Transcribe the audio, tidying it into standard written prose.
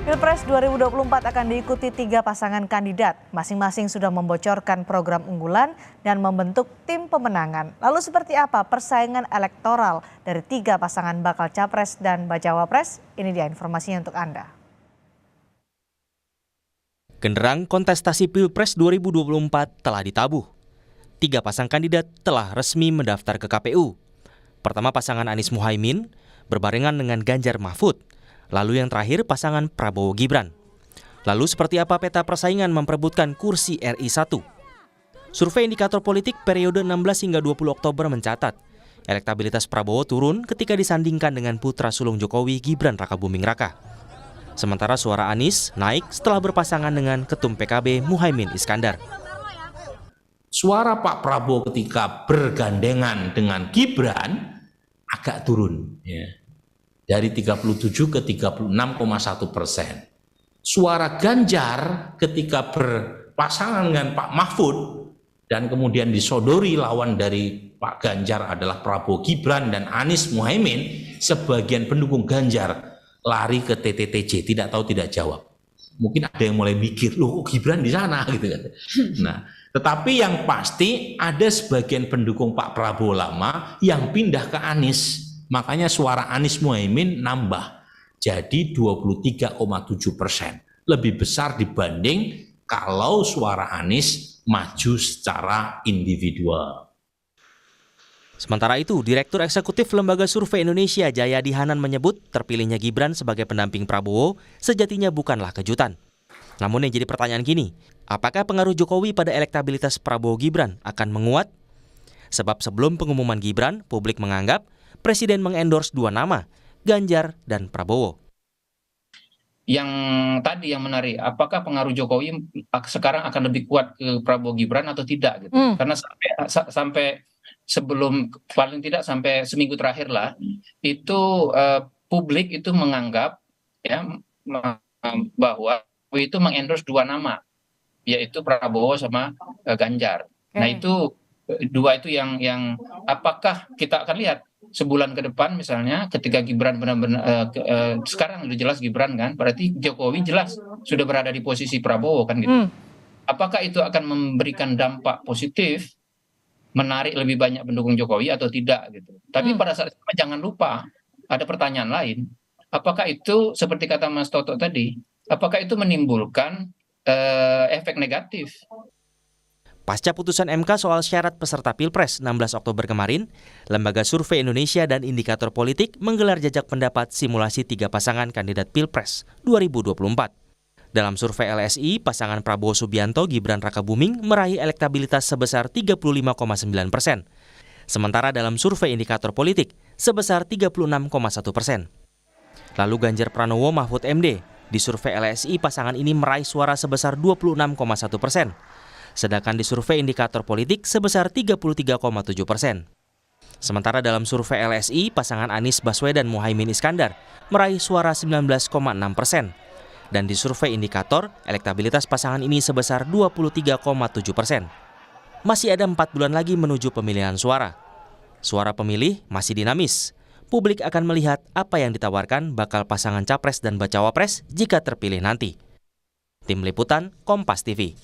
Pilpres 2024 akan diikuti 3 pasangan kandidat. Masing-masing sudah membocorkan program unggulan dan membentuk tim pemenangan. Lalu seperti apa persaingan elektoral dari 3 pasangan bakal capres dan bacawa pres? Ini dia informasinya untuk Anda. Genderang kontestasi Pilpres 2024 telah ditabuh. 3 pasang kandidat telah resmi mendaftar ke KPU. Pertama pasangan Anies Muhaimin berbarengan dengan Ganjar Mahfud. Lalu yang terakhir pasangan Prabowo Gibran. Lalu seperti apa peta persaingan memperebutkan kursi RI 1? Survei indikator politik periode 16 hingga 20 Oktober mencatat elektabilitas Prabowo turun ketika disandingkan dengan putra sulung Jokowi Gibran Rakabuming Raka. Sementara suara Anies naik setelah berpasangan dengan Ketum PKB Muhaimin Iskandar. Suara Pak Prabowo ketika bergandengan dengan Gibran agak turun, ya. Dari 37 ke 36,1%. Suara Ganjar ketika berpasangan dengan Pak Mahfud dan kemudian disodori lawan dari Pak Ganjar adalah Prabowo Gibran dan Anies Muhaimin, sebagian pendukung Ganjar lari ke TTTJ, tidak tahu tidak jawab. Mungkin ada yang mulai mikir, loh kok Gibran di sana gitu kan. Nah, tetapi yang pasti ada sebagian pendukung Pak Prabowo lama yang pindah ke Anies. Makanya suara Anies Muhaimin nambah jadi 23,7%. Lebih besar dibanding kalau suara Anies maju secara individual. Sementara itu, Direktur Eksekutif Lembaga Survei Indonesia Jayadi Hanan menyebut terpilihnya Gibran sebagai pendamping Prabowo sejatinya bukanlah kejutan. Namun yang jadi pertanyaan gini, apakah pengaruh Jokowi pada elektabilitas Prabowo Gibran akan menguat? Sebab sebelum pengumuman Gibran, publik menganggap Presiden mengendorse 2 nama, Ganjar dan Prabowo. Yang tadi yang menarik, apakah pengaruh Jokowi sekarang akan lebih kuat ke Prabowo Gibran atau tidak gitu? Karena sampai sebelum, paling tidak sampai seminggu terakhir lah, itu publik itu menganggap ya bahwa itu mengendorse 2 nama, yaitu Prabowo sama Ganjar. Nah itu 2 itu yang apakah kita akan lihat sebulan ke depan misalnya ketika Gibran benar-benar sekarang udah jelas Gibran kan, berarti Jokowi jelas sudah berada di posisi Prabowo kan gitu. Apakah itu akan memberikan dampak positif, menarik lebih banyak pendukung Jokowi atau tidak gitu. Tapi pada saat itu jangan lupa ada pertanyaan lain. Apakah itu seperti kata Mas Toto tadi, apakah itu menimbulkan efek negatif? Pasca putusan MK soal syarat peserta Pilpres 16 Oktober kemarin, Lembaga Survei Indonesia dan Indikator Politik menggelar jajak pendapat simulasi 3 pasangan kandidat Pilpres 2024. Dalam survei LSI, pasangan Prabowo Subianto Gibran Rakabuming meraih elektabilitas sebesar 35,9%. Sementara dalam survei Indikator Politik sebesar 36,1%. Lalu Ganjar Pranowo Mahfud MD, di survei LSI pasangan ini meraih suara sebesar 26,1%. Sedangkan di survei Indikator Politik sebesar 33,7%. Sementara dalam survei LSI, pasangan Anies Baswedan Muhaimin Iskandar meraih suara 19,6%. Dan di survei Indikator, elektabilitas pasangan ini sebesar 23,7%. Masih ada 4 bulan lagi menuju pemilihan suara. Suara pemilih masih dinamis. Publik akan melihat apa yang ditawarkan bakal pasangan capres dan bacawa pres jika terpilih nanti. Tim Liputan, Kompas TV.